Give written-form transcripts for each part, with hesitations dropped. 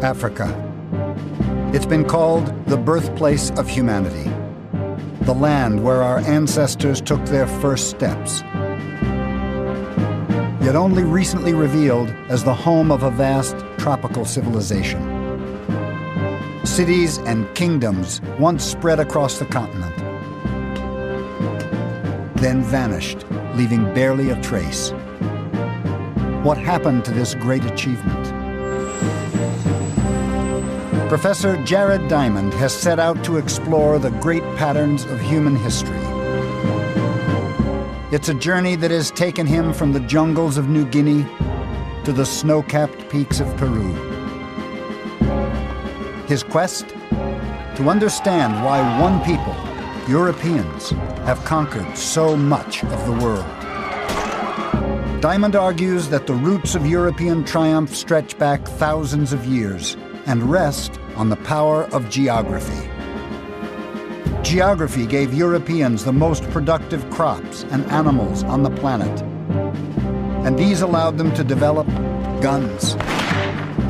Africa. It's been called the birthplace of humanity, the land where our ancestors took their first steps, yet only recently revealed as the home of a vast tropical civilization. Cities and kingdoms once spread across the continent, then vanished, leaving barely a trace. What happened to this great achievement? Professor Jared Diamond has set out to explore the great patterns of human history. It's a journey that has taken him from the jungles of New Guinea to the snow-capped peaks of Peru. His quest? To understand why one people, Europeans, have conquered so much of the world. Diamond argues that the roots of European triumph stretch back thousands of years and rest on the power of geography. Geography gave Europeans the most productive crops and animals on the planet, and these allowed them to develop guns,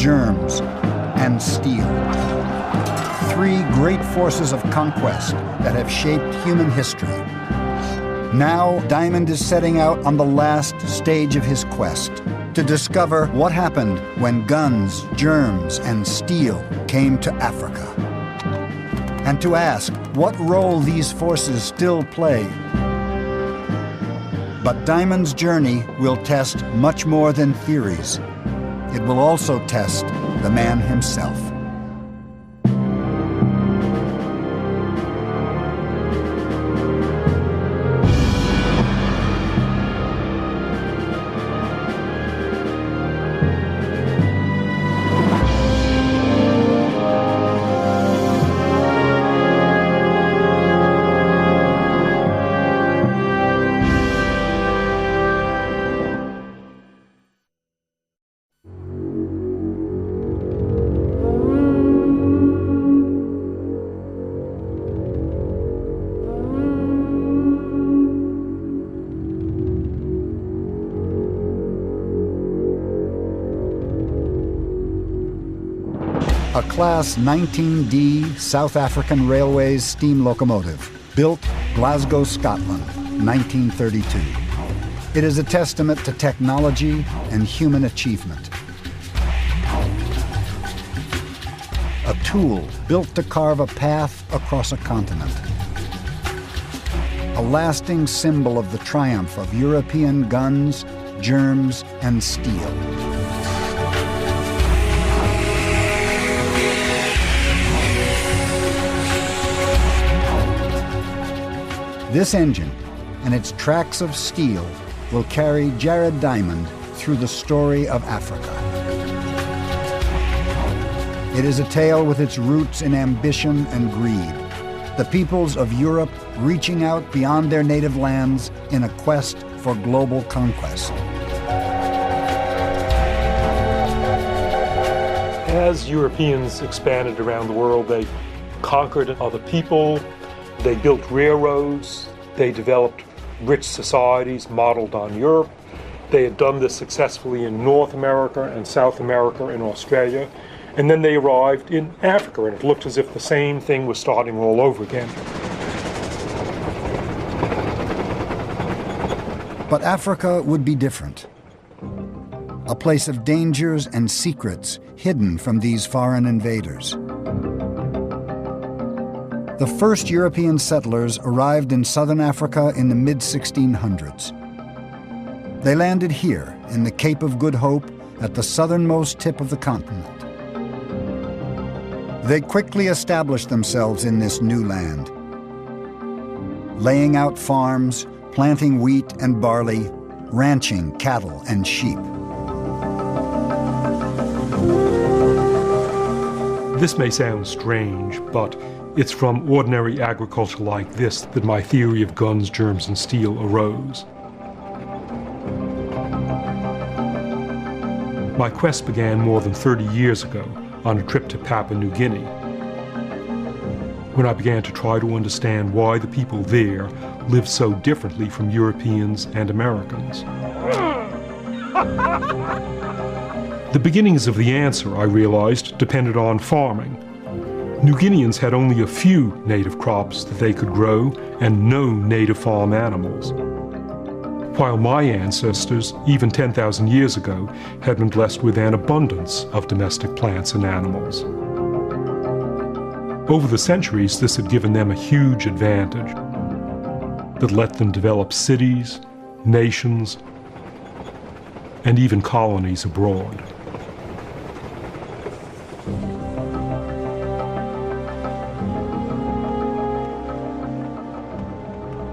germs, and steel. Three great forces of conquest that have shaped human history. Now, Diamond is setting out on the last stage of his quest to discover what happened when guns, germs, and steel came to Africa, and to ask what role these forces still play. But Diamond's journey will test much more than theories. It will also test the man himself. A Class 19D South African Railways steam locomotive, built Glasgow, Scotland, 1932. It is a testament to technology and human achievement. A tool built to carve a path across a continent. A lasting symbol of the triumph of European guns, germs, and steel. This engine and its tracks of steel will carry Jared Diamond through the story of Africa. It is a tale with its roots in ambition and greed, the peoples of Europe reaching out beyond their native lands in a quest for global conquest. As Europeans expanded around the world, they conquered other people. They built railroads, they developed rich societies modeled on Europe. They had done this successfully in North America and South America and Australia. And then they arrived in Africa, and it looked as if the same thing was starting all over again. But Africa would be different. A place of dangers and secrets hidden from these foreign invaders. The first European settlers arrived in southern Africa in the mid-1600s. They landed here in the Cape of Good Hope at the southernmost tip of the continent. They quickly established themselves in this new land, laying out farms, planting wheat and barley, ranching cattle and sheep. This may sound strange, but it's from ordinary agriculture like this that my theory of guns, germs, and steel arose. My quest began more than 30 years ago on a trip to Papua New Guinea, when I began to try to understand why the people there lived so differently from Europeans and Americans. The beginnings of the answer, I realized, depended on farming. New Guineans had only a few native crops that they could grow and no native farm animals, while my ancestors, even 10,000 years ago, had been blessed with an abundance of domestic plants and animals. Over the centuries, this had given them a huge advantage that let them develop cities, nations, and even colonies abroad.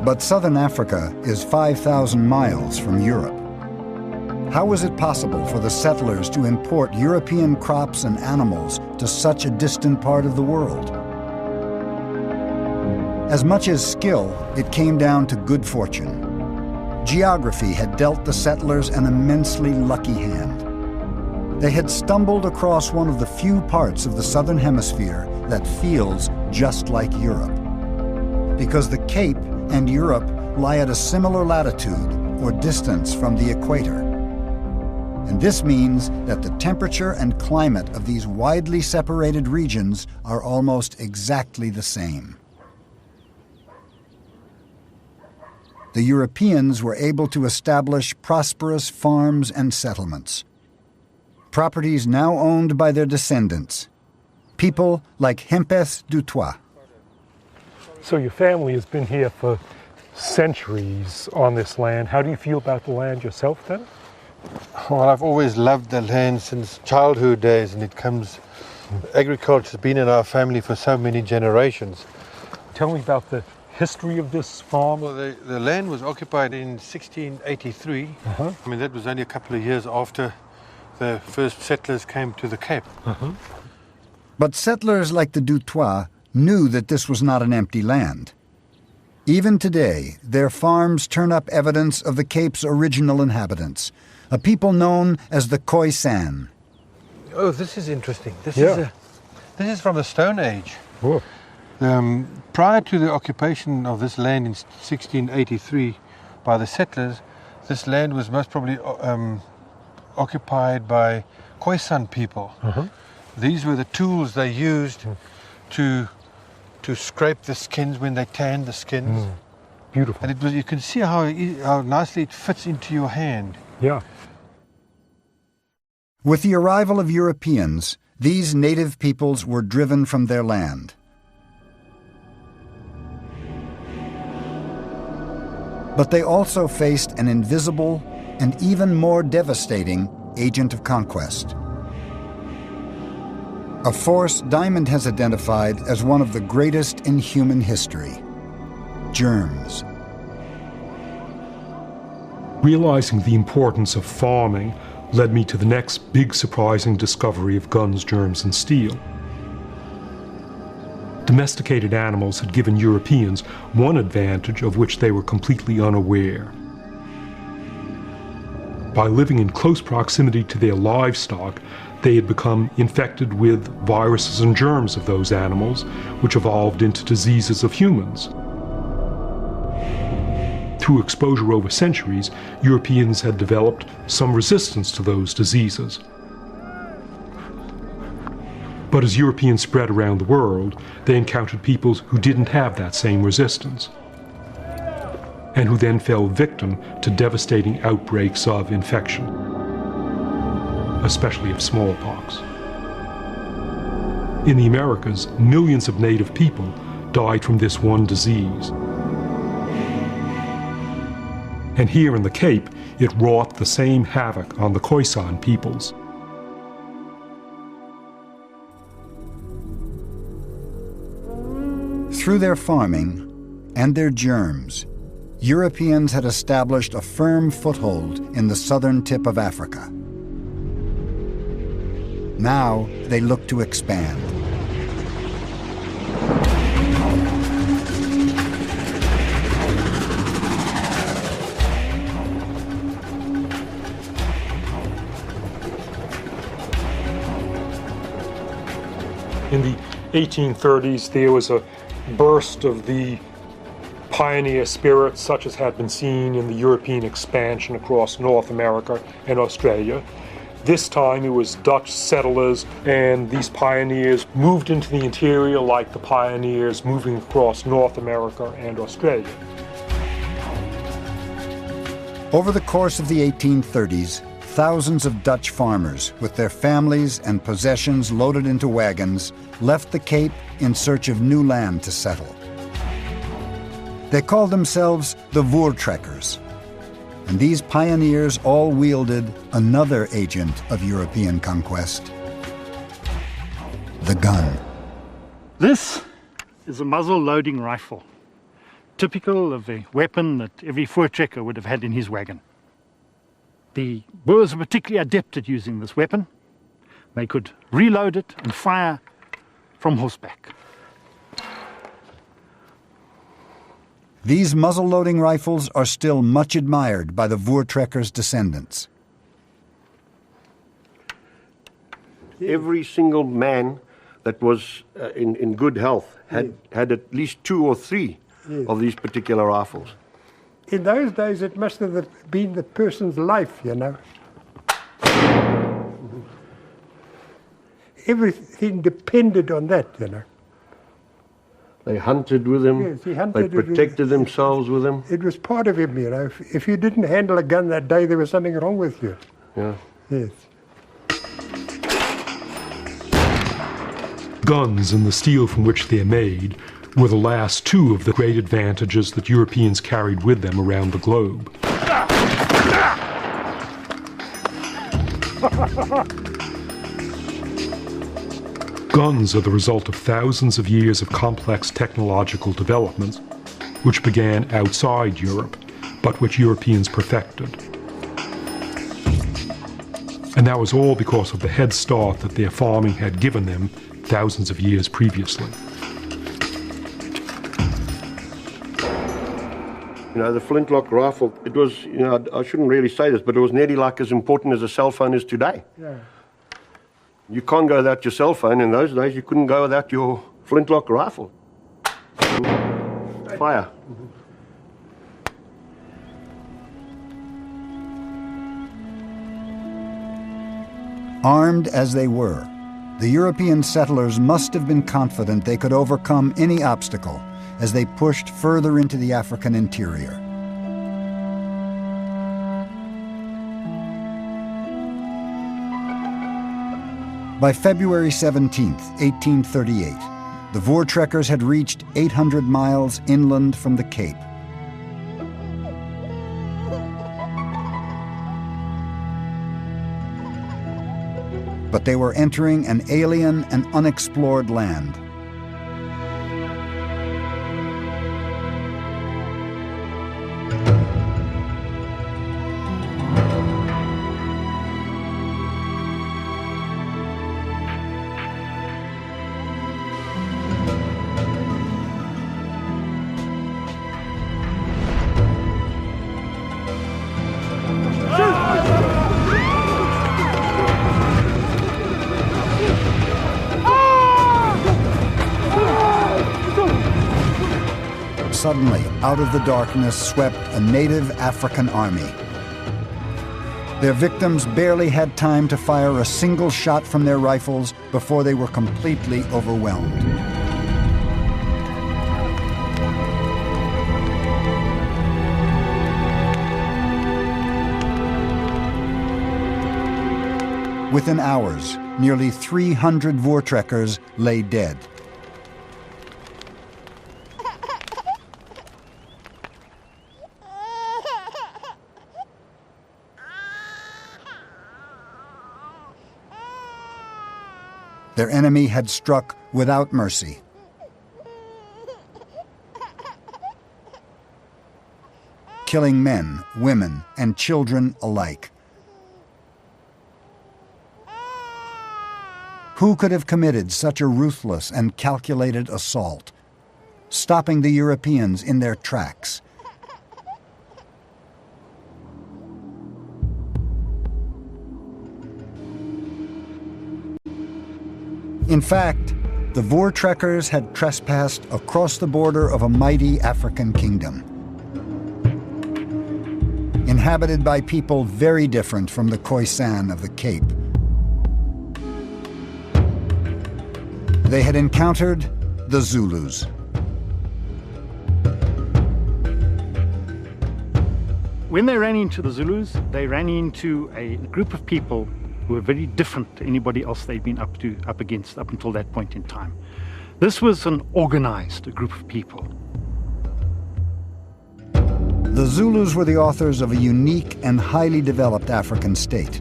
But southern Africa is 5,000 miles from Europe. How was it possible for the settlers to import European crops and animals to such a distant part of the world? As much as skill, it came down to good fortune. Geography had dealt the settlers an immensely lucky hand. They had stumbled across one of the few parts of the southern hemisphere that feels just like Europe. Because the Cape and Europe lie at a similar latitude or distance from the equator. And this means that the temperature and climate of these widely separated regions are almost exactly the same. The Europeans were able to establish prosperous farms and settlements. Properties now owned by their descendants, people like Hempeth Dutoit. So your family has been here for centuries on this land. How do you feel about the land yourself then? Well, I've always loved the land since childhood days, and agriculture has been in our family for so many generations. Tell me about the history of this farm. Well, the land was occupied in 1683. I mean, that was only a couple of years after the first settlers came to the Cape. But settlers like the Dutoit knew that this was not an empty land. Even today, their farms turn up evidence of the Cape's original inhabitants, a people known as the Khoisan. Oh, this is interesting. This is from the Stone Age. Whoa. Prior to the occupation of this land in 1683 by the settlers, this land was most probably occupied by Khoisan people. These were the tools they used to scrape the skins when they tanned the skins. Beautiful. And you can see how nicely it fits into your hand. Yeah. With the arrival of Europeans, these native peoples were driven from their land. But they also faced an invisible and even more devastating agent of conquest. A force Diamond has identified as one of the greatest in human history: germs. Realizing the importance of farming led me to the next big surprising discovery of guns, germs, and steel. Domesticated animals had given Europeans one advantage of which they were completely unaware. By living in close proximity to their livestock, they had become infected with viruses and germs of those animals, which evolved into diseases of humans. Through exposure over centuries, Europeans had developed some resistance to those diseases. But as Europeans spread around the world, they encountered peoples who didn't have that same resistance, and who then fell victim to devastating outbreaks of infection, especially of smallpox. In the Americas, millions of native people died from this one disease. And here in the Cape, it wrought the same havoc on the Khoisan peoples. Through their farming and their germs, Europeans had established a firm foothold in the southern tip of Africa. Now they look to expand. In the 1830s, there was a burst of the pioneer spirit, such as had been seen in the European expansion across North America and Australia. This time it was Dutch settlers, and these pioneers moved into the interior like the pioneers moving across North America and Australia. Over the course of the 1830s, thousands of Dutch farmers, with their families and possessions loaded into wagons, left the Cape in search of new land to settle. They called themselves the Voortrekkers, and these pioneers all wielded another agent of European conquest: the gun. This is a muzzle-loading rifle, typical of the weapon that every Voortrekker would have had in his wagon. The Boers were particularly adept at using this weapon. They could reload it and fire from horseback. These muzzle-loading rifles are still much admired by the Voortrekkers' descendants. Every single man that was in good health had at least 2 or 3 of these particular rifles. In those days, it must have been the person's life, you know. Everything depended on that, you know. They hunted with them, Yes, he hunted they protected themselves with them. It was part of him, you know. If you didn't handle a gun that day, there was something wrong with you. Yeah. Yes. Guns and the steel from which they are made were the last 2 of the great advantages that Europeans carried with them around the globe. Guns are the result of thousands of years of complex technological developments, which began outside Europe, but which Europeans perfected. And that was all because of the head start that their farming had given them thousands of years previously. You know, the flintlock rifle, it was, you know, I shouldn't really say this, but it was nearly like as important as a cell phone is today. Yeah. You can't go without your cell phone. In those days, you couldn't go without your flintlock rifle. Fire. Armed as they were, the European settlers must have been confident they could overcome any obstacle as they pushed further into the African interior. By February 17, 1838, the Voortrekkers had reached 800 miles inland from the Cape. But they were entering an alien and unexplored land. Suddenly, out of the darkness swept a native African army. Their victims barely had time to fire a single shot from their rifles before they were completely overwhelmed. Within hours, nearly 300 Voortrekkers lay dead. Their enemy had struck without mercy. Killing men, women, and children alike. Who could have committed such a ruthless and calculated assault, stopping the Europeans in their tracks? In fact, the Voortrekkers had trespassed across the border of a mighty African kingdom, inhabited by people very different from the Khoisan of the Cape, They had encountered the Zulus. When they ran into the Zulus, they ran into a group of people who were very different to anybody else they'd been up against up until that point in time. This was an organized group of people. The Zulus were the authors of a unique and highly developed African state.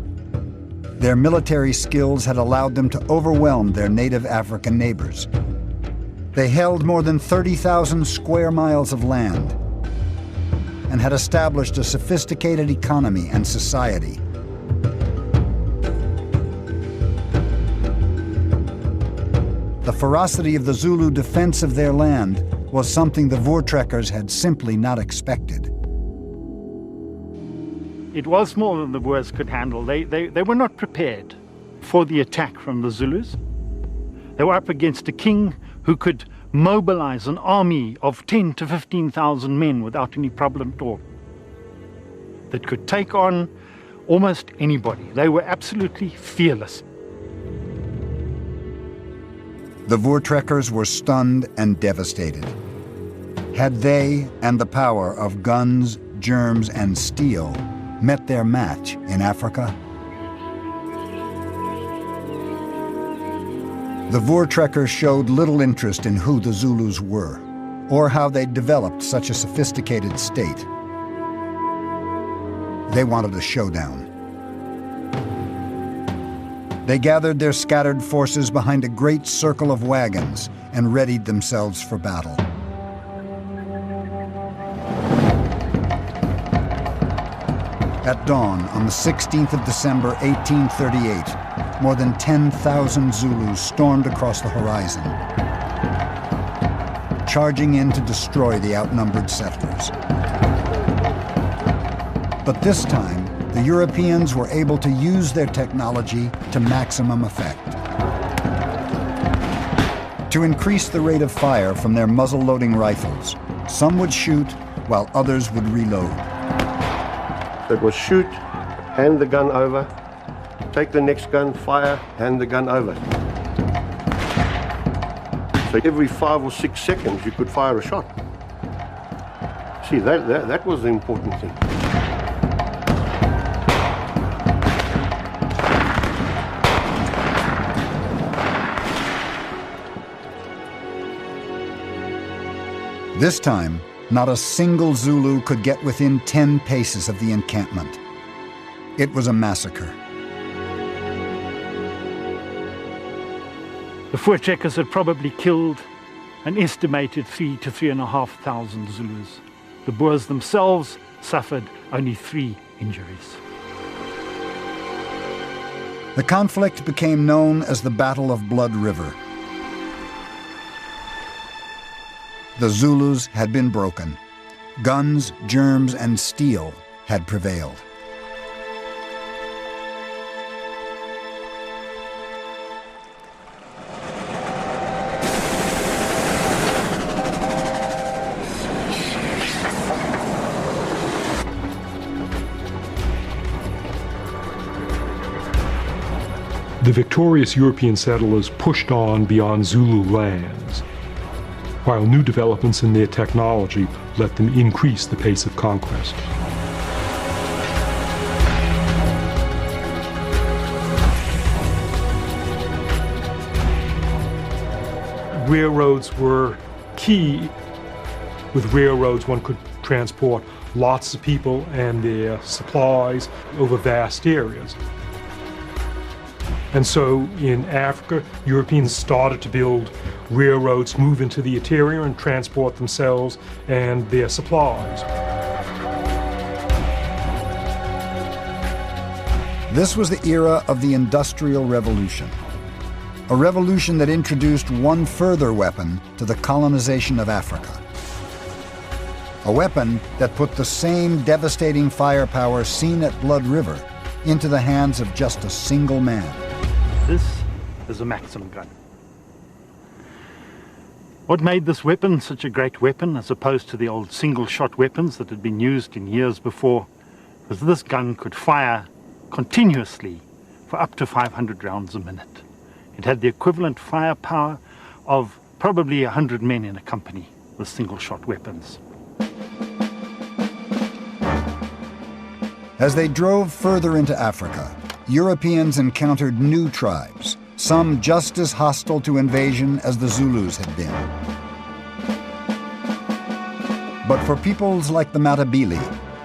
Their military skills had allowed them to overwhelm their native African neighbors. They held more than 30,000 square miles of land and had established a sophisticated economy and society. The ferocity of the Zulu defense of their land was something the Voortrekkers had simply not expected. It was more than the Boers could handle. They were not prepared for the attack from the Zulus. They were up against a king who could mobilize an army of 10 to 15,000 men without any problem at all, that could take on almost anybody. They were absolutely fearless. The Voortrekkers were stunned and devastated. Had they and the power of guns, germs, and steel met their match in Africa? The Voortrekkers showed little interest in who the Zulus were, or how they'd developed such a sophisticated state. They wanted a showdown. They gathered their scattered forces behind a great circle of wagons and readied themselves for battle. At dawn on the 16th of December, 1838, more than 10,000 Zulus stormed across the horizon, charging in to destroy the outnumbered settlers. But this time, the Europeans were able to use their technology to maximum effect. To increase the rate of fire from their muzzle-loading rifles, some would shoot while others would reload. It was shoot, hand the gun over, take the next gun, fire, hand the gun over. So every 5 or 6 seconds you could fire a shot. See, that was the important thing. This time, not a single Zulu could get within 10 paces of the encampment. It was a massacre. The Voortrekkers had probably killed an estimated 3,000 to 3,500 Zulus. The Boers themselves suffered only 3 injuries. The conflict became known as the Battle of Blood River. The Zulus had been broken. Guns, germs, and steel had prevailed. The victorious European settlers pushed on beyond Zulu lands, while new developments in their technology let them increase the pace of conquest. Railroads were key. With railroads, one could transport lots of people and their supplies over vast areas. And so in Africa, Europeans started to build railroads, move into the interior and transport themselves and their supplies. This was the era of the Industrial Revolution, a revolution that introduced one further weapon to the colonization of Africa. A weapon that put the same devastating firepower seen at Blood River into the hands of just a single man. This is a Maxim gun. What made this weapon such a great weapon as opposed to the old single-shot weapons that had been used in years before was this gun could fire continuously for up to 500 rounds a minute. It had the equivalent firepower of probably 100 men in a company with single-shot weapons. As they drove further into Africa, Europeans encountered new tribes, some just as hostile to invasion as the Zulus had been. But for peoples like the Matabele,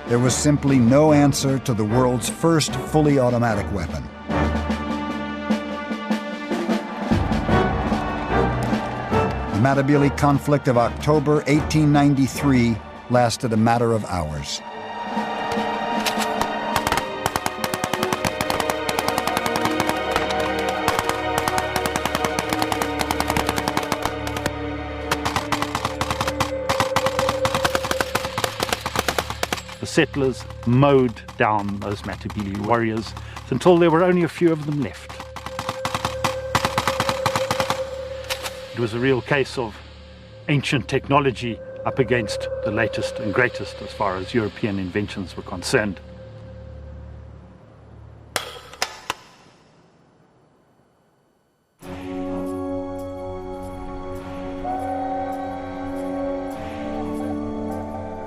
there was simply no answer to the world's first fully automatic weapon. The Matabele conflict of October 1893 lasted a matter of hours. The settlers mowed down those Matabele warriors until there were only a few of them left. It was a real case of ancient technology up against the latest and greatest as far as European inventions were concerned.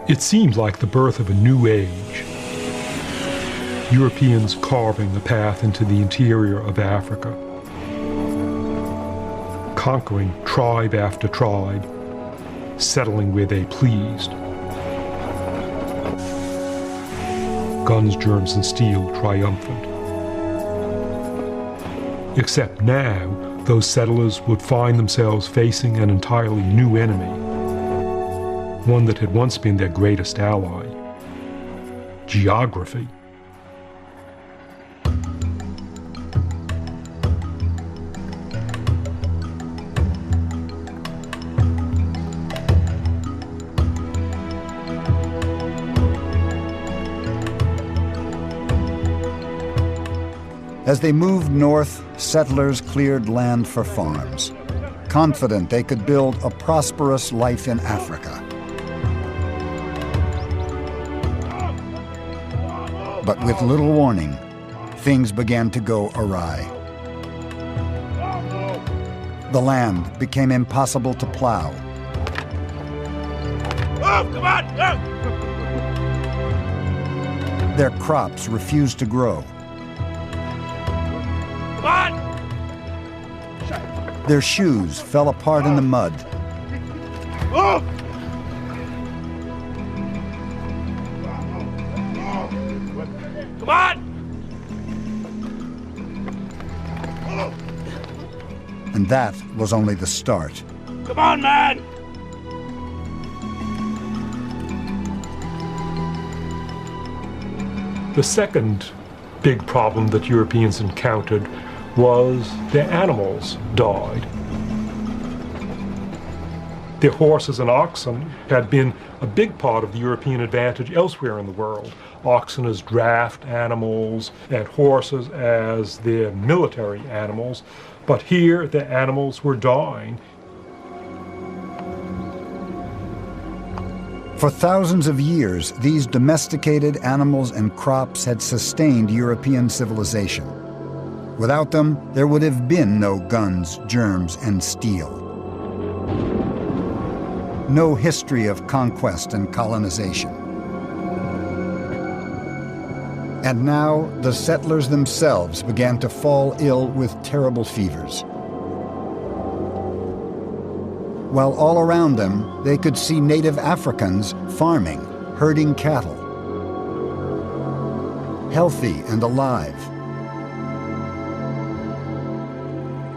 It seemed like the birth of a new age. Europeans carving a path into the interior of Africa, conquering tribe after tribe, settling where they pleased. Guns, germs, and steel triumphant. Except now, those settlers would find themselves facing an entirely new enemy. One that had once been their greatest ally: geography. As they moved north, settlers cleared land for farms, confident they could build a prosperous life in Africa. But with little warning, things began to go awry. The land became impossible to plow. Their crops refused to grow. Their shoes fell apart in the mud. And that was only the start. Come on, man! The second big problem that Europeans encountered was their animals died. Their horses and oxen had been a big part of the European advantage elsewhere in the world. Oxen as draft animals and horses as their military animals. But here the animals were dying. For thousands of years, these domesticated animals and crops had sustained European civilization. Without them, there would have been no guns, germs, and steel. No history of conquest and colonization. And now, the settlers themselves began to fall ill with terrible fevers. While all around them, they could see native Africans farming, herding cattle, healthy and alive.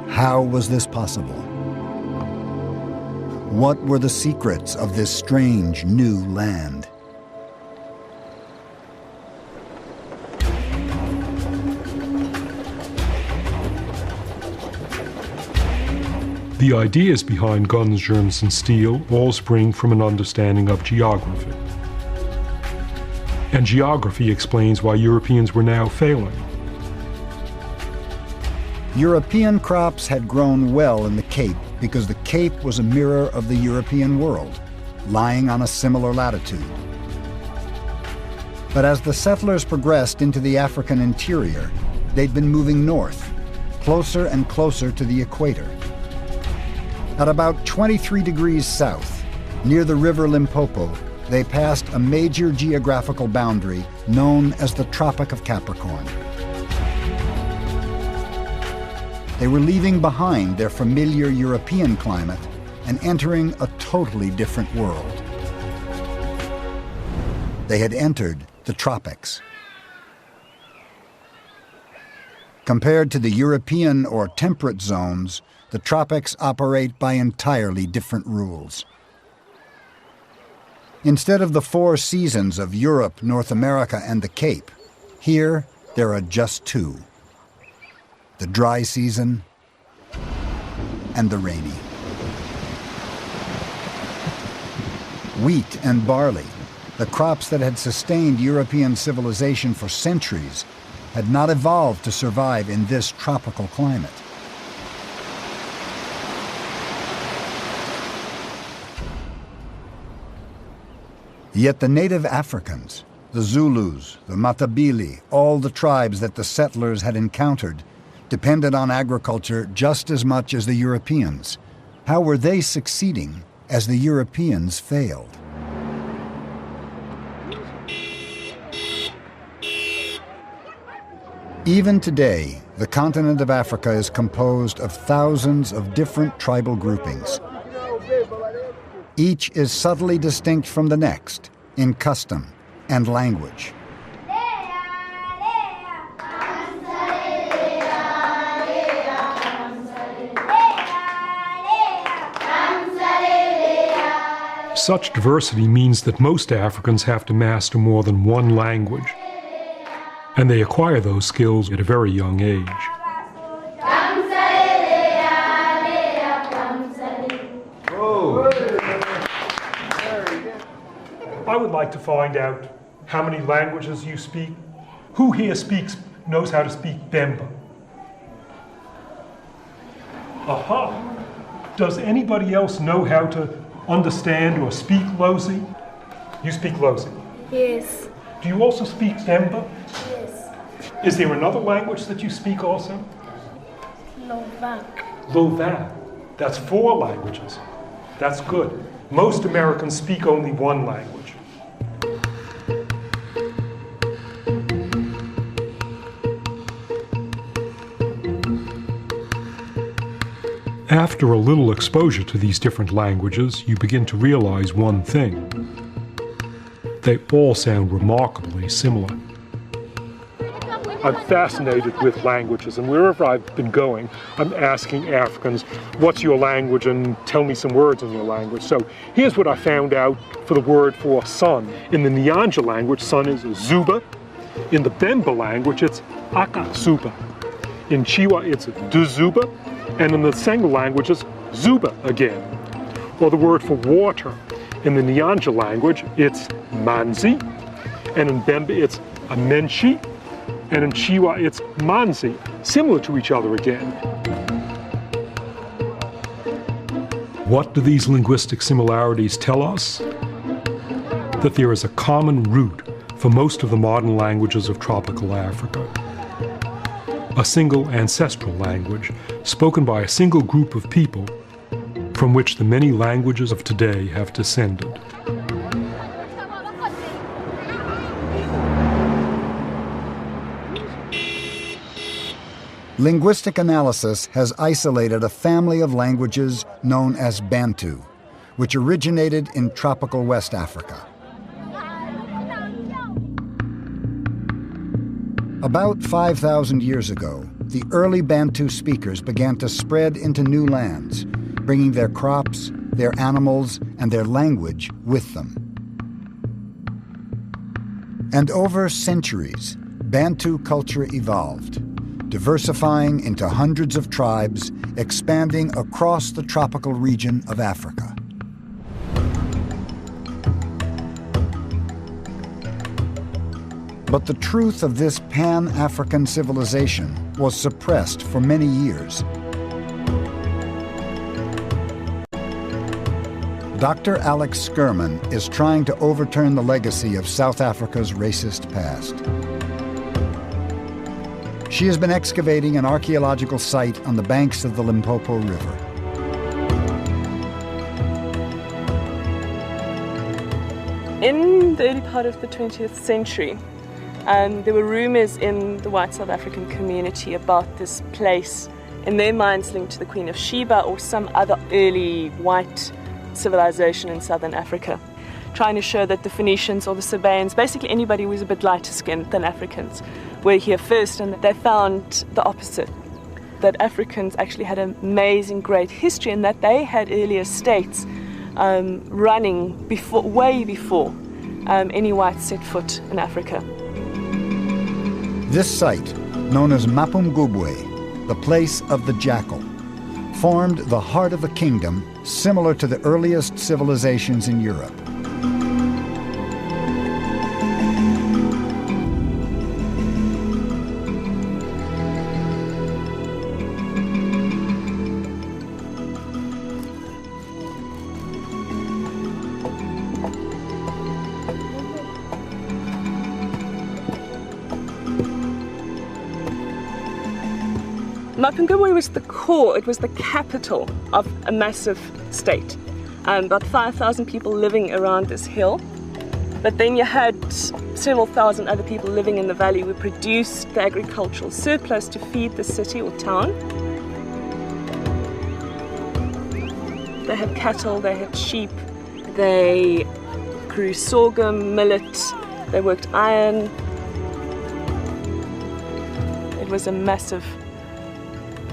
How was this possible? What were the secrets of this strange new land? The ideas behind guns, germs, and steel all spring from an understanding of geography. And geography explains why Europeans were now failing. European crops had grown well in the Cape because the Cape was a mirror of the European world, lying on a similar latitude. But as the settlers progressed into the African interior, they'd been moving north, closer and closer to the equator. At about 23 degrees south, near the river Limpopo, they passed a major geographical boundary known as the Tropic of Capricorn. They were leaving behind their familiar European climate and entering a totally different world. They had entered the tropics. Compared to the European or temperate zones, the tropics operate by entirely different rules. Instead of the 4 seasons of Europe, North America, and the Cape, here there are just 2. The dry season and the rainy. Wheat and barley, the crops that had sustained European civilization for centuries, had not evolved to survive in this tropical climate. Yet the native Africans, the Zulus, the Matabele, all the tribes that the settlers had encountered, depended on agriculture just as much as the Europeans. How were they succeeding as the Europeans failed? Even today, the continent of Africa is composed of thousands of different tribal groupings. Each is subtly distinct from the next in custom and language. Such diversity means that most Africans have to master more than one language, and they acquire those skills at a very young age. I would like to find out how many languages you speak. Who here knows how to speak Bemba? Aha! Does anybody else know how to understand or speak Lozi? You speak Lozi? Yes. Do you also speak Bemba? Yes. Is there another language that you speak also? Lovak. Lovak. That's 4 languages. That's good. Most Americans speak only one language. After a little exposure to these different languages, you begin to realize one thing. They all sound remarkably similar. I'm fascinated with languages, and wherever I've been going, I'm asking Africans, what's your language, and tell me some words in your language. So here's what I found out for the word for sun. In the Nyanja language, sun is Zuba. In the Bemba language, it's Akasuba. In Chiwa, it's Duzuba. And in the Senga language, it's Zuba again. Or the word for water. In the Nyanja language, it's Manzi. And in Bemba, it's Amenshi. And in Chiwa, it's Manzi, similar to each other again. What do these linguistic similarities tell us? That there is a common root for most of the modern languages of tropical Africa. A single ancestral language spoken by a single group of people from which the many languages of today have descended. Linguistic analysis has isolated a family of languages known as Bantu, which originated in tropical West Africa. About 5,000 years ago, the early Bantu speakers began to spread into new lands, bringing their crops, their animals, and their language with them. And over centuries, Bantu culture evolved, diversifying into hundreds of tribes, expanding across the tropical region of Africa. But the truth of this Pan-African civilization was suppressed for many years. Dr. Alex Skirman is trying to overturn the legacy of South Africa's racist past. She has been excavating an archaeological site on the banks of the Limpopo River. In the early part of the 20th century, there were rumours in the white South African community about this place, in their minds linked to the Queen of Sheba or some other early white civilization in southern Africa, trying to show that the Phoenicians or the Sabaeans, basically anybody who was a bit lighter skinned than Africans, were here first, and they found the opposite, that Africans actually had an amazing, great history, and that they had earlier states running way before any whites set foot in Africa. This site, known as Mapungubwe, the place of the jackal, formed the heart of a kingdom similar to the earliest civilizations in Europe. Mapungubwe was the core, it was the capital of a massive state. About 5,000 people living around this hill. But then you had several thousand other people living in the valley who produced the agricultural surplus to feed the city or town. They had cattle, they had sheep, they grew sorghum, millet, they worked iron. It was a massive,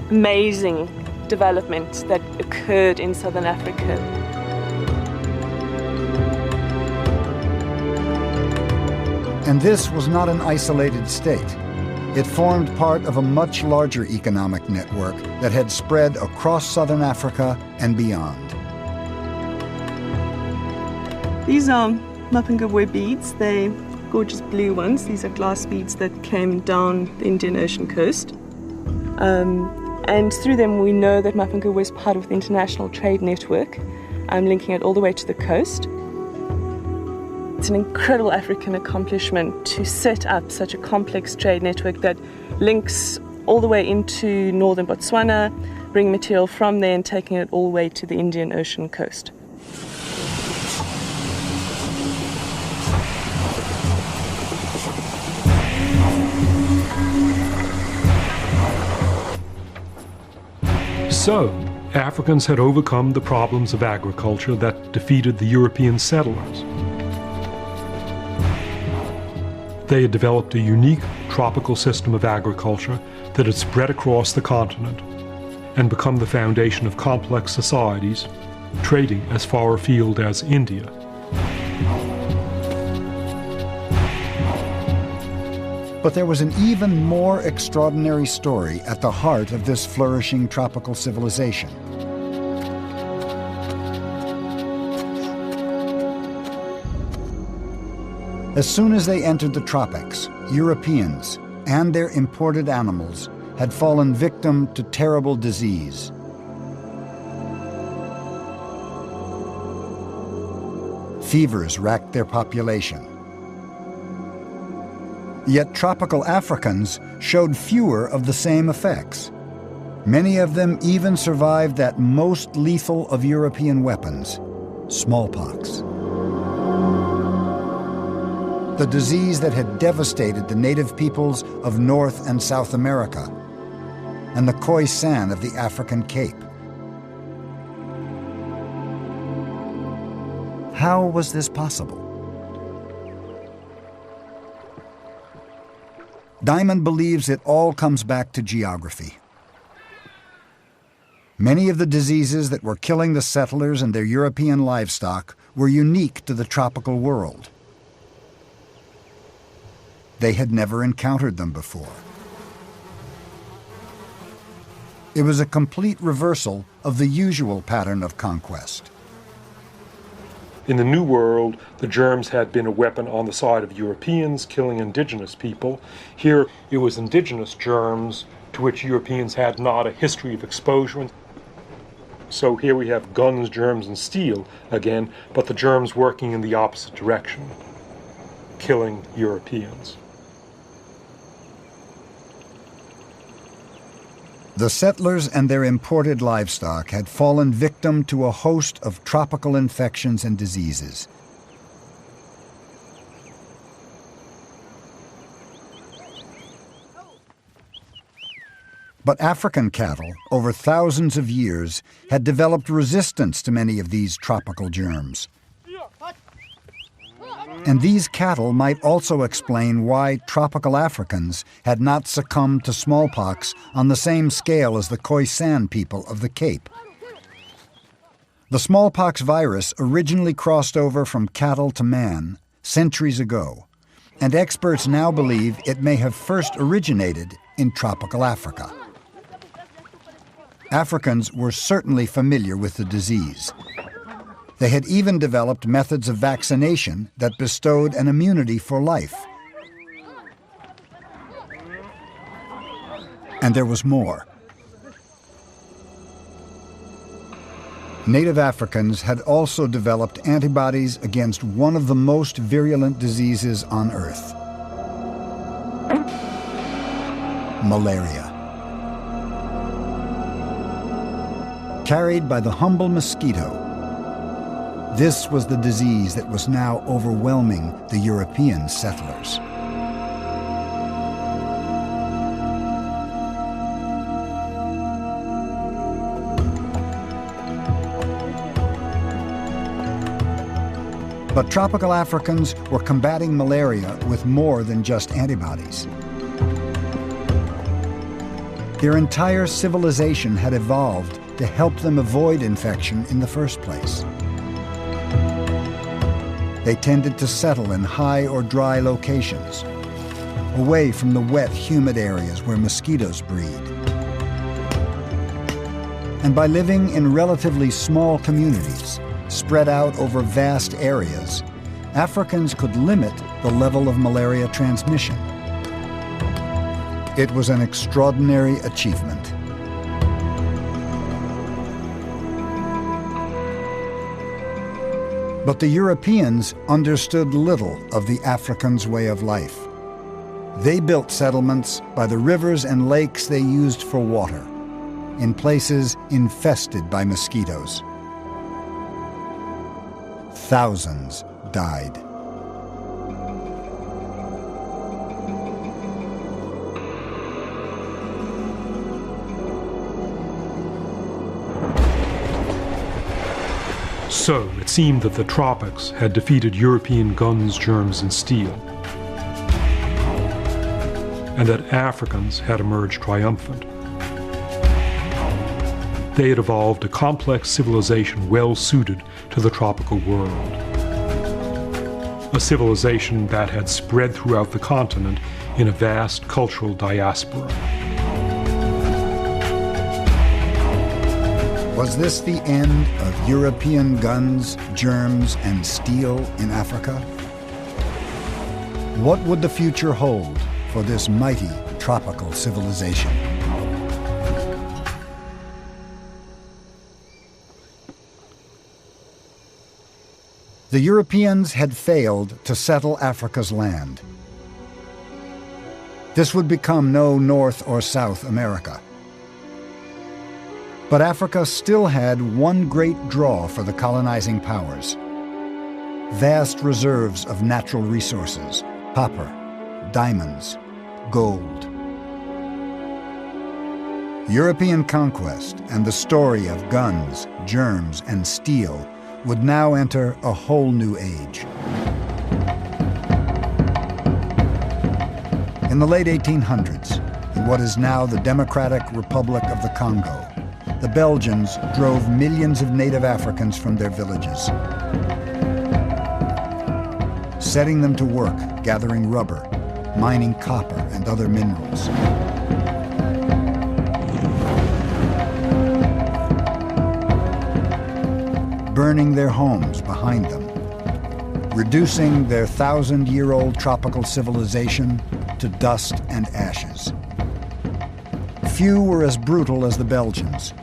amazing development that occurred in southern Africa. And this was not an isolated state. It formed part of a much larger economic network that had spread across southern Africa and beyond. These are Mapungubwe beads. They're gorgeous blue ones. These are glass beads that came down the Indian Ocean coast. And through them we know that Mapungubwe is part of the international trade network, linking it all the way to the coast. It's an incredible African accomplishment to set up such a complex trade network that links all the way into northern Botswana, bringing material from there and taking it all the way to the Indian Ocean coast. So, Africans had overcome the problems of agriculture that defeated the European settlers. They had developed a unique tropical system of agriculture that had spread across the continent and become the foundation of complex societies, trading as far afield as India. But there was an even more extraordinary story at the heart of this flourishing tropical civilization. As soon as they entered the tropics, Europeans and their imported animals had fallen victim to terrible disease. Fevers racked their population. Yet tropical Africans showed fewer of the same effects. Many of them even survived that most lethal of European weapons, smallpox. The disease that had devastated the native peoples of North and South America and the Khoisan of the African Cape. How was this possible? Diamond believes it all comes back to geography. Many of the diseases that were killing the settlers and their European livestock were unique to the tropical world. They had never encountered them before. It was a complete reversal of the usual pattern of conquest. In the New World, the germs had been a weapon on the side of Europeans, killing indigenous people. Here, it was indigenous germs to which Europeans had not a history of exposure. So here we have guns, germs, and steel again, but the germs working in the opposite direction, killing Europeans. The settlers and their imported livestock had fallen victim to a host of tropical infections and diseases. But African cattle, over thousands of years, had developed resistance to many of these tropical germs. And these cattle might also explain why tropical Africans had not succumbed to smallpox on the same scale as the Khoisan people of the Cape. The smallpox virus originally crossed over from cattle to man centuries ago, and experts now believe it may have first originated in tropical Africa. Africans were certainly familiar with the disease. They had even developed methods of vaccination that bestowed an immunity for life. And there was more. Native Africans had also developed antibodies against one of the most virulent diseases on Earth: malaria. Carried by the humble mosquito, this was the disease that was now overwhelming the European settlers. But tropical Africans were combating malaria with more than just antibodies. Their entire civilization had evolved to help them avoid infection in the first place. They tended to settle in high or dry locations, away from the wet, humid areas where mosquitoes breed. And by living in relatively small communities, spread out over vast areas, Africans could limit the level of malaria transmission. It was an extraordinary achievement. But the Europeans understood little of the Africans' way of life. They built settlements by the rivers and lakes they used for water, in places infested by mosquitoes. Thousands died. So it seemed that the tropics had defeated European guns, germs, and steel, and that Africans had emerged triumphant. They had evolved a complex civilization well suited to the tropical world. A civilization that had spread throughout the continent in a vast cultural diaspora. Was this the end of European guns, germs, and steel in Africa? What would the future hold for this mighty tropical civilization? The Europeans had failed to settle Africa's land. This would become no North or South America. But Africa still had one great draw for the colonizing powers: vast reserves of natural resources, copper, diamonds, gold. European conquest and the story of guns, germs, and steel would now enter a whole new age. In the late 1800s, in what is now the Democratic Republic of the Congo, the Belgians drove millions of native Africans from their villages, setting them to work gathering rubber, mining copper and other minerals. Burning their homes behind them, reducing their 1,000-year-old tropical civilization to dust and ashes. Few were as brutal as the Belgians,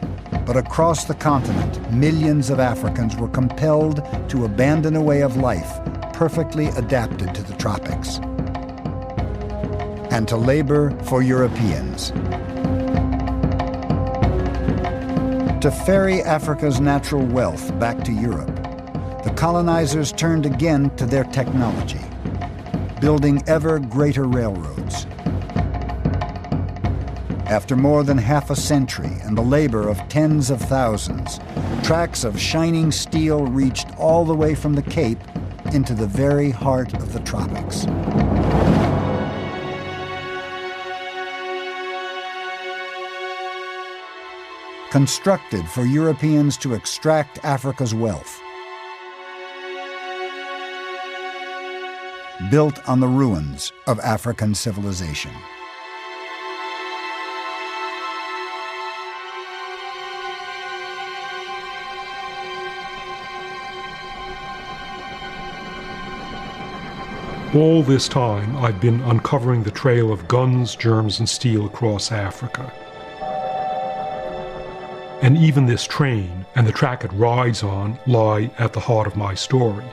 but across the continent, millions of Africans were compelled to abandon a way of life perfectly adapted to the tropics, and to labor for Europeans. To ferry Africa's natural wealth back to Europe, the colonizers turned again to their technology, building ever greater railroads. After more than half a century and the labor of tens of thousands, tracks of shining steel reached all the way from the Cape into the very heart of the tropics. Constructed for Europeans to extract Africa's wealth. Built on the ruins of African civilization. All this time, I've been uncovering the trail of guns, germs, and steel across Africa. And even this train and the track it rides on lie at the heart of my story.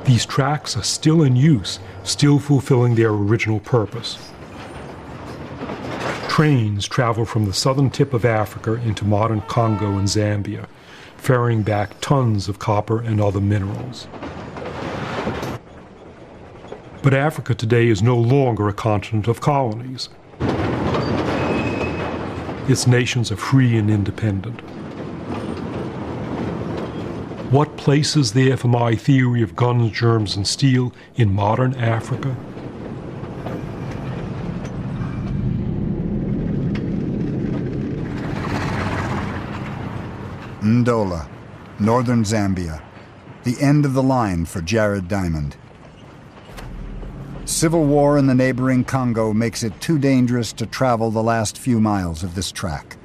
These tracks are still in use, still fulfilling their original purpose. Trains travel from the southern tip of Africa into modern Congo and Zambia, ferrying back tons of copper and other minerals. But Africa today is no longer a continent of colonies. Its nations are free and independent. What place is there for my theory of guns, germs, and steel in modern Africa? Ndola, northern Zambia, the end of the line for Jared Diamond. Civil war in the neighboring Congo makes it too dangerous to travel the last few miles of this track.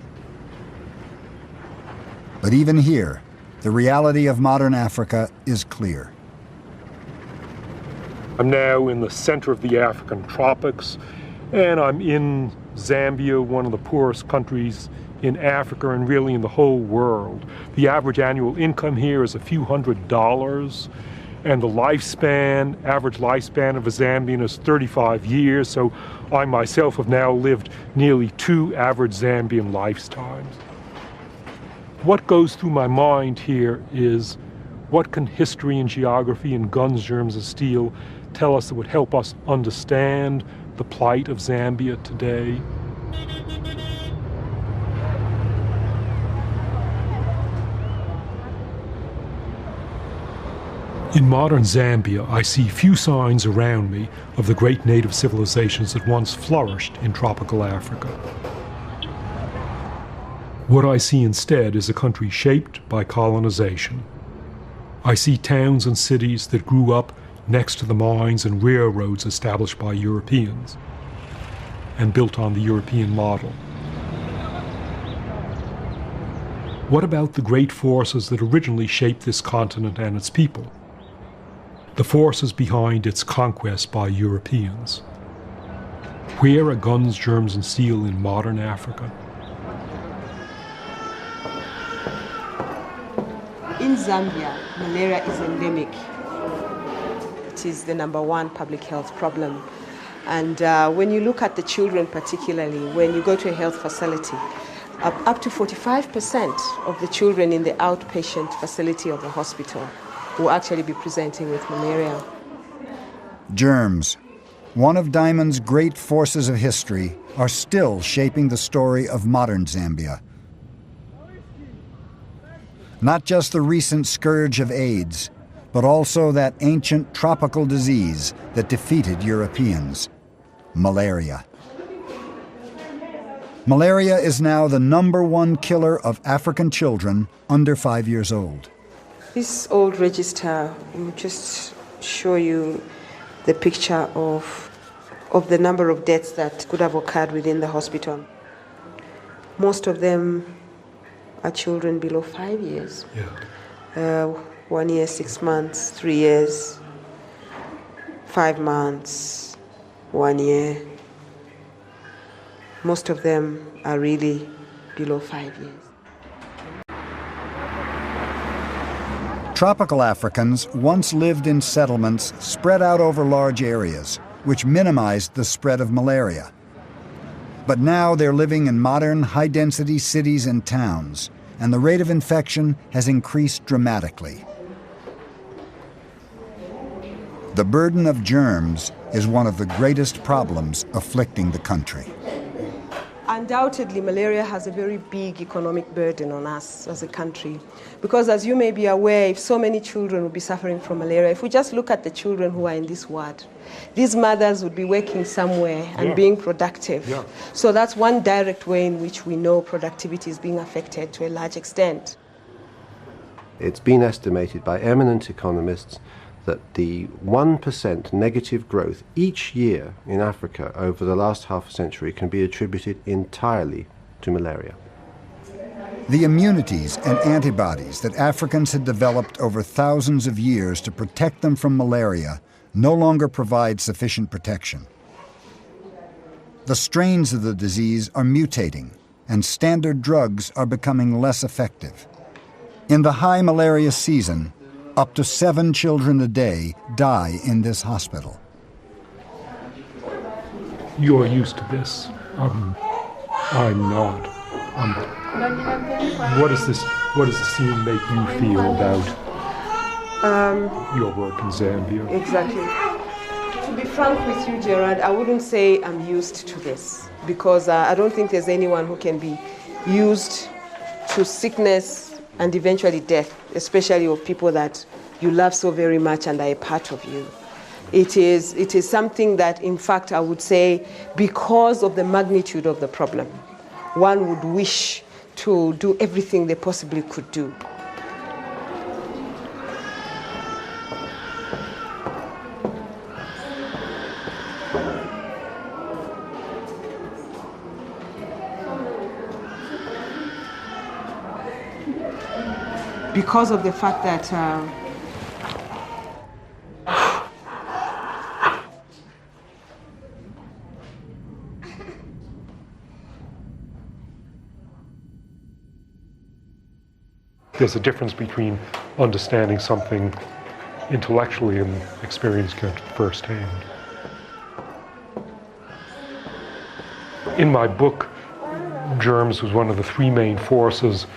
But even here, the reality of modern Africa is clear. I'm now in the center of the African tropics, and I'm in Zambia, one of the poorest countries in Africa and really in the whole world. The average annual income here is a few $100s, and the average lifespan of a Zambian is 35 years, so I myself have now lived nearly 2 average Zambian lifetimes. What goes through my mind here is, what can history and geography and guns, germs, and steel tell us that would help us understand the plight of Zambia today? In modern Zambia, I see few signs around me of the great native civilizations that once flourished in tropical Africa. What I see instead is a country shaped by colonization. I see towns and cities that grew up next to the mines and railroads established by Europeans and built on the European model. What about the great forces that originally shaped this continent and its people? The forces behind its conquest by Europeans. Where are guns, germs, and steel in modern Africa? In Zambia, malaria is endemic. It is the #1 public health problem. And when you look at the children particularly, when you go to a health facility, up to 45% of the children in the outpatient facility of the hospital will actually be presenting with malaria. Germs, one of Diamond's great forces of history, are still shaping the story of modern Zambia. Not just the recent scourge of AIDS, but also that ancient tropical disease that defeated Europeans, malaria. Malaria is now the #1 killer of African children under 5 years old. This old register will just show you the picture of the number of deaths that could have occurred within the hospital. Most of them are children below 5 years. 1 year, 6 months, 3 years, 5 months, 1 year. Most of them are really below 5 years. Tropical Africans once lived in settlements spread out over large areas, which minimized the spread of malaria. But now they're living in modern, high-density cities and towns, and the rate of infection has increased dramatically. The burden of germs is one of the greatest problems afflicting the country. Undoubtedly, malaria has a very big economic burden on us as a country. Because as you may be aware, if so many children would be suffering from malaria, if we just look at the children who are in this ward, these mothers would be working somewhere and being productive. Yeah. So that's one direct way in which we know productivity is being affected to a large extent. It's been estimated by eminent economists that the 1% negative growth each year in Africa over the last half a century can be attributed entirely to malaria. The immunities and antibodies that Africans had developed over thousands of years to protect them from malaria no longer provide sufficient protection. The strains of the disease are mutating, and standard drugs are becoming less effective. In the high malaria season, up to 7 children a day die in this hospital. You're used to this. I'm not. What does the scene make you feel about your work in Zambia? Exactly. To be frank with you, Gerard, I wouldn't say I'm used to this, because I don't think there's anyone who can be used to sickness and eventually death, especially of people that you love so very much and are a part of you. It is something that, in fact, I would say, because of the magnitude of the problem, one would wish to do everything they possibly could do. Because of the fact that there's a difference between understanding something intellectually and experiencing it firsthand. In my book, germs was one of the 3 main forces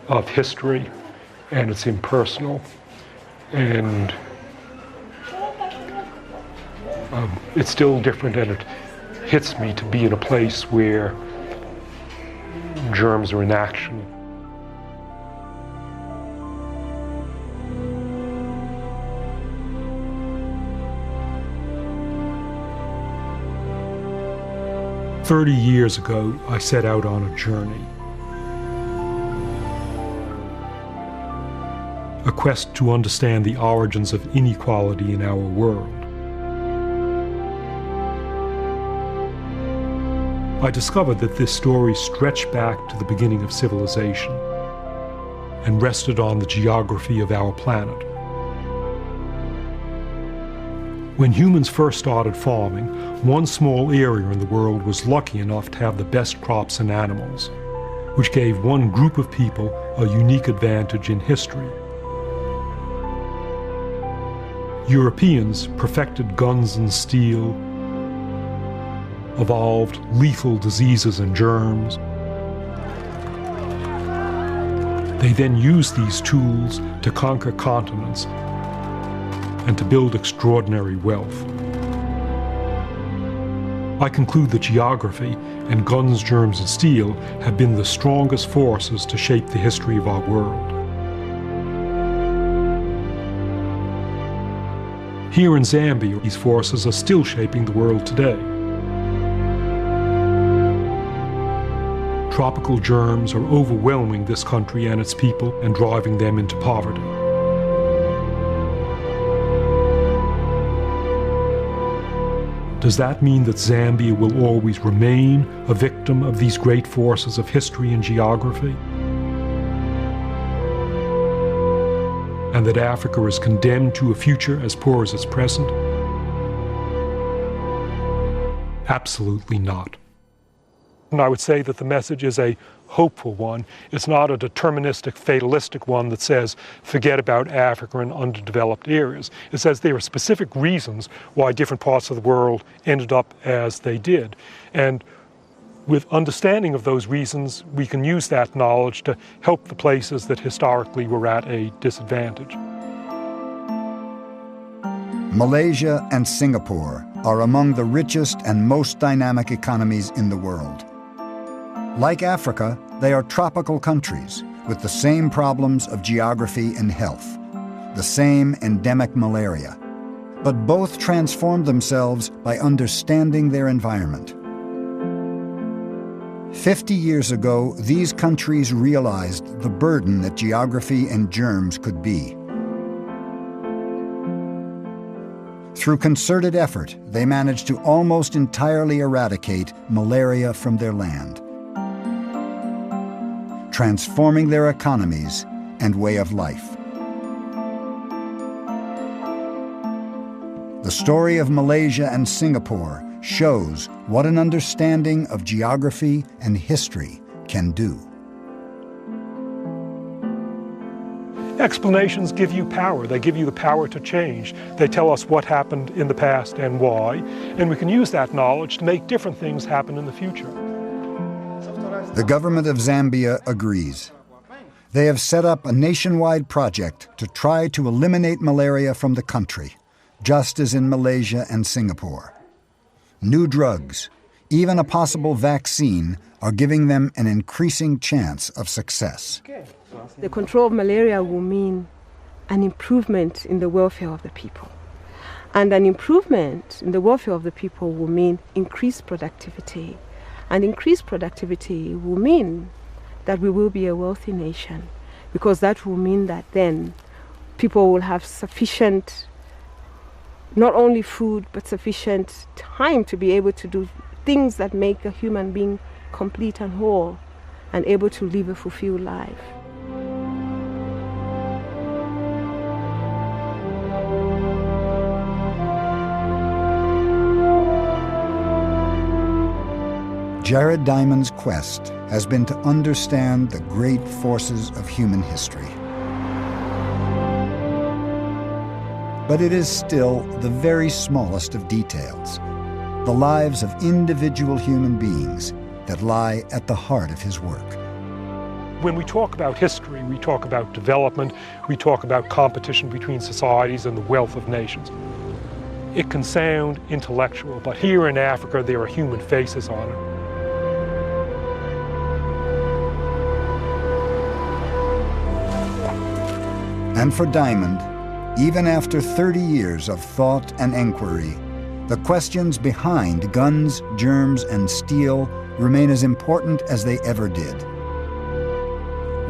of history, and it's impersonal, and it's still different, and it hits me to be in a place where germs are in action. "30 years ago, I set out on a journey. A quest to understand the origins of inequality in our world. I discovered that this story stretched back to the beginning of civilization and rested on the geography of our planet. When humans first started farming, one small area in the world was lucky enough to have the best crops and animals, which gave one group of people a unique advantage in history. Europeans perfected guns and steel, evolved lethal diseases and germs. They then used these tools to conquer continents and to build extraordinary wealth. I conclude that geography and guns, germs, and steel have been the strongest forces to shape the history of our world. Here in Zambia, these forces are still shaping the world today. Tropical germs are overwhelming this country and its people and driving them into poverty. Does that mean that Zambia will always remain a victim of these great forces of history and geography? And that Africa is condemned to a future as poor as its present? Absolutely not. And I would say that the message is a hopeful one. It's not a deterministic, fatalistic one that says, forget about Africa and underdeveloped areas. It says there are specific reasons why different parts of the world ended up as they did. And with understanding of those reasons, we can use that knowledge to help the places that historically were at a disadvantage. Malaysia and Singapore are among the richest and most dynamic economies in the world. Like Africa, they are tropical countries with the same problems of geography and health, the same endemic malaria. But both transformed themselves by understanding their environment. 50 years ago, these countries realized the burden that geography and germs could be. Through concerted effort, they managed to almost entirely eradicate malaria from their land, transforming their economies and way of life. The story of Malaysia and Singapore shows what an understanding of geography and history can do. Explanations give you power. They give you the power to change. They tell us what happened in the past and why, and we can use that knowledge to make different things happen in the future. The government of Zambia agrees. They have set up a nationwide project to try to eliminate malaria from the country, just as in Malaysia and Singapore. New drugs, even a possible vaccine, are giving them an increasing chance of success. The control of malaria will mean an improvement in the welfare of the people. And an improvement in the welfare of the people will mean increased productivity. And increased productivity will mean that we will be a wealthy nation, because that will mean that then people will have sufficient, not only food, but sufficient time to be able to do things that make a human being complete and whole and able to live a fulfilled life. Jared Diamond's quest has been to understand the great forces of human history. But it is still the very smallest of details, the lives of individual human beings, that lie at the heart of his work. When we talk about history, we talk about development, we talk about competition between societies and the wealth of nations. It can sound intellectual, but here in Africa there are human faces on it. And for Diamond, even after 30 years of thought and inquiry, the questions behind guns, germs, and steel remain as important as they ever did.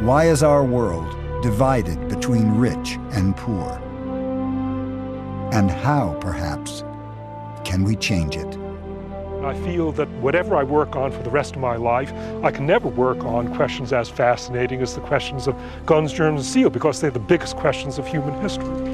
Why is our world divided between rich and poor? And how, perhaps, can we change it? I feel that whatever I work on for the rest of my life, I can never work on questions as fascinating as the questions of guns, germs, and steel, because they're the biggest questions of human history.